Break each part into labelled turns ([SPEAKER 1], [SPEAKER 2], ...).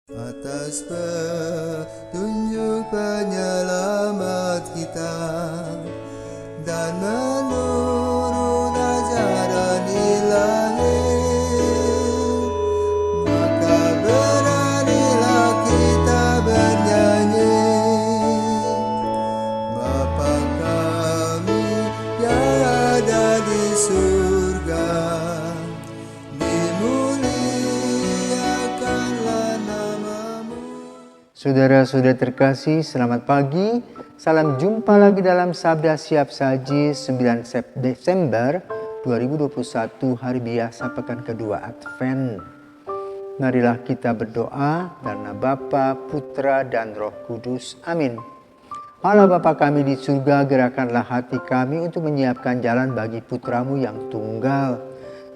[SPEAKER 1] Atas petunjuk penyelamat kita dan menurut ajaran ilahi, maka beranilah kita bernyanyi. Bapa kami yang ada di surga, dimuliakanlah namamu.
[SPEAKER 2] Saudara-saudara terkasih, selamat pagi. Salam jumpa lagi dalam Sabda Siap Saji 9 Desember 2021, hari biasa pekan kedua Advent. Marilah kita berdoa karena Bapa, Putra, dan Roh Kudus. Amin. Allah Bapa kami di surga, gerakanlah hati kami untuk menyiapkan jalan bagi Putramu yang tunggal.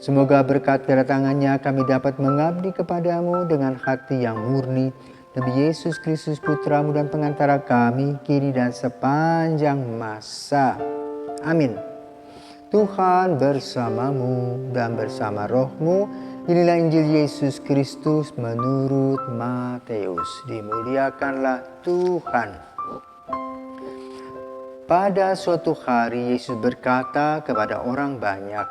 [SPEAKER 2] Semoga berkat kedatangannya kami dapat mengabdi kepadamu dengan hati yang murni, demi Yesus Kristus Putramu dan pengantara kami, kini dan sepanjang masa. Amin. Tuhan bersamamu dan bersama rohmu. Inilah Injil Yesus Kristus menurut Matius. Dimuliakanlah Tuhan. Pada suatu hari Yesus berkata kepada orang banyak,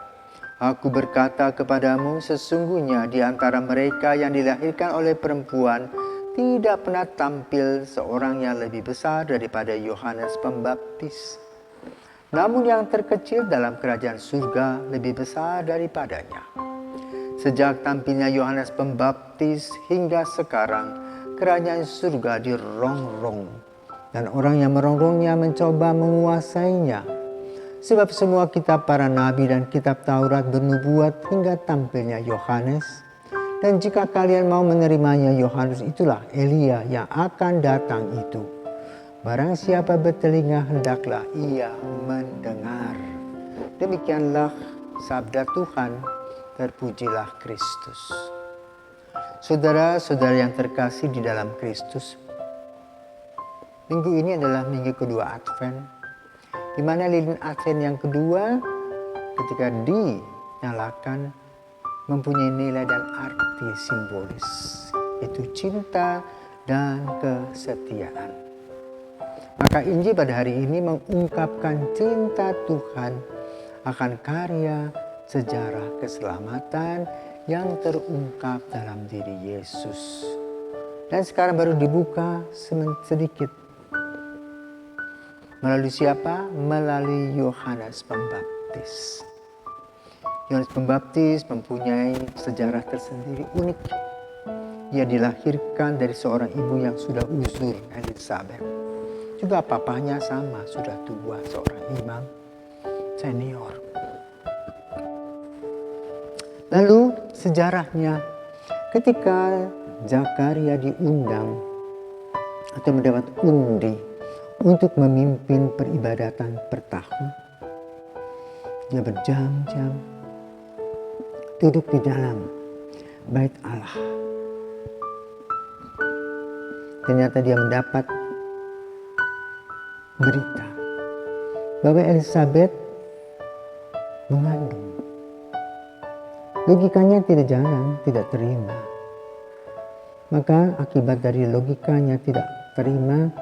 [SPEAKER 2] "Aku berkata kepadamu, sesungguhnya di antara mereka yang dilahirkan oleh perempuan tidak pernah tampil seorang yang lebih besar daripada Yohanes Pembaptis. Namun yang terkecil dalam kerajaan surga lebih besar daripadanya. Sejak tampilnya Yohanes Pembaptis hingga sekarang, kerajaan surga dirongrong, dan orang yang merongrongnya mencoba menguasainya. Sebab semua kitab para nabi dan kitab Taurat bernubuat hingga tampilnya Yohanes. Dan jika kalian mau menerimanya, Yohanes itulah Elia yang akan datang itu. Barang siapa bertelinga, hendaklah ia mendengar." Demikianlah sabda Tuhan. Terpujilah Kristus. Saudara-saudara yang terkasih di dalam Kristus, minggu ini adalah minggu kedua Advent, di mana lilin Advent yang kedua ketika dinyalakan mempunyai nilai dan arti simbolis, yaitu cinta dan kesetiaan. Maka Injil pada hari ini mengungkapkan cinta Tuhan akan karya sejarah keselamatan yang terungkap dalam diri Yesus. Dan sekarang baru dibuka sedikit. Melalui siapa? Melalui Yohanes Pembaptis. Yohanes Pembaptis mempunyai sejarah tersendiri unik. Ia dilahirkan dari seorang ibu yang sudah uzur, Elizabeth. Juga papahnya sama, sudah tua, seorang imam senior. Lalu sejarahnya, ketika Zakaria diundang atau mendapat undi untuk memimpin peribadatan per tahun, dia berjam-jam duduk di dalam bait Allah. Ternyata dia mendapat berita bahwa Elizabeth mengandung. Logikanya tidak jalan, tidak terima. Maka akibat dari logikanya tidak terima,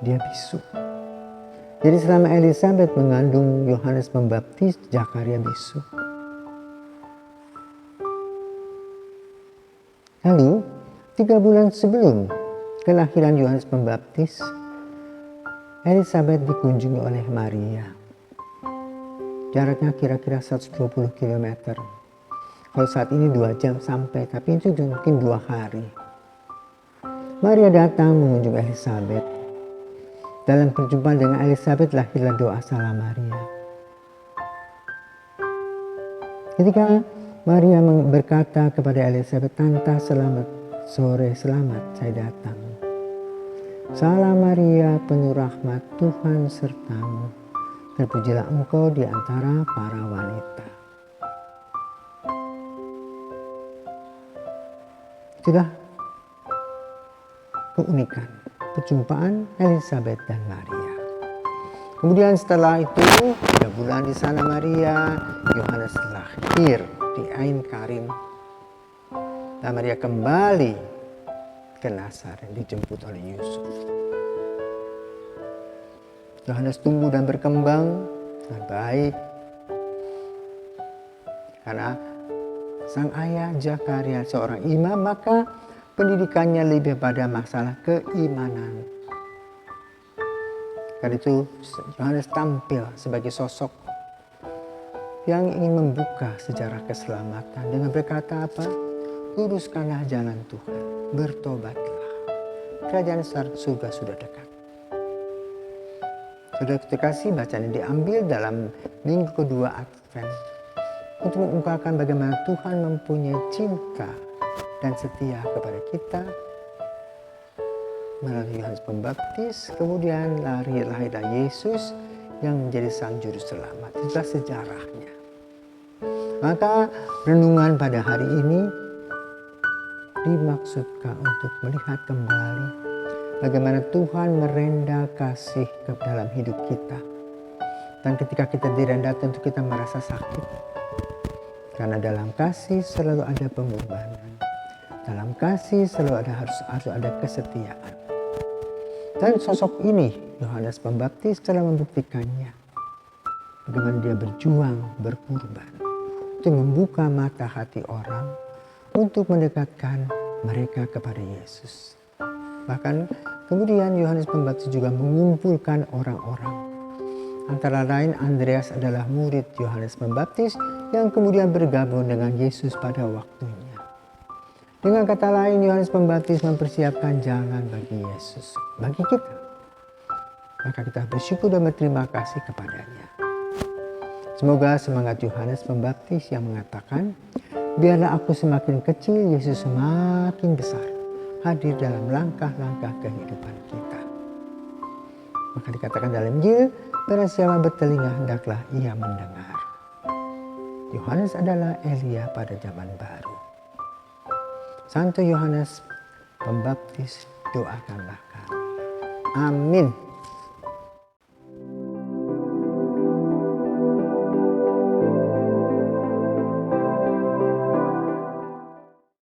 [SPEAKER 2] dia bisu. Jadi selama Elizabeth mengandung Yohanes Pembaptis, Zakaria bisu. Lalu 3 bulan sebelum kelahiran Yohanes Pembaptis, Elizabeth dikunjungi oleh Maria. Jaraknya kira-kira 120 km. Kalau saat ini 2 jam sampai, tapi itu mungkin 2 hari. Maria datang mengunjungi Elizabeth. Dalam perjumpaan dengan Elizabeth lahirlah doa salam Maria. Ketika Maria berkata kepada Elizabeth, "Tante, selamat sore, selamat saya datang. Salam Maria, penuh rahmat, Tuhan sertamu. Terpujilah engkau di antara para wanita." Itulah keunikan perjumpaan Elizabeth dan Maria. Kemudian setelah itu 3 bulan di sana Maria, Yohanes lahir di Ain Karim. Dan Maria kembali ke Nazaret, dijemput oleh Yusuf. Yohanes tumbuh dan berkembang dengan baik karena sang ayah Zakaria seorang imam, maka pendidikannya lebih pada masalah keimanan. Karena itu Yohanes tampil sebagai sosok yang ingin membuka sejarah keselamatan dengan berkata apa? Luruskanlah jalan Tuhan, bertobatlah. Kerajaan surga sudah dekat. Sudah terkasih, bacaan ini diambil dalam minggu kedua Advent untuk mengungkapkan bagaimana Tuhan mempunyai cinta dan setia kepada kita melalui Yohanes Pembaptis, kemudian lahirlah Yesus yang menjadi sang juru selamat. Itulah sejarahnya. Maka renungan pada hari ini dimaksudkan untuk melihat kembali bagaimana Tuhan merenda kasih ke dalam hidup kita. Dan ketika kita direnda tentu kita merasa sakit. Karena dalam kasih selalu ada pengorbanan. Dalam kasih selalu harus ada kesetiaan. Dan sosok ini, Yohanes Pembaptis, telah membuktikannya. Bagaimana dia berjuang, berkorban. Untuk membuka mata hati orang. Untuk mendekatkan mereka kepada Yesus. Bahkan kemudian Yohanes Pembaptis juga mengumpulkan orang-orang. Antara lain Andreas adalah murid Yohanes Pembaptis yang kemudian bergabung dengan Yesus pada waktunya. Dengan kata lain, Yohanes Pembaptis mempersiapkan jalan bagi Yesus, bagi kita. Maka kita bersyukur dan berterima kasih kepadanya. Semoga semangat Yohanes Pembaptis yang mengatakan, biarlah aku semakin kecil, Yesus semakin besar, hadir dalam langkah-langkah kehidupan kita. Maka dikatakan dalam Injil, barang siapa bertelinga hendaklah ia mendengar. Yohanes adalah Elia pada zaman baru. Santo Yohanes Pembaptis, doakanlah kami. Amin.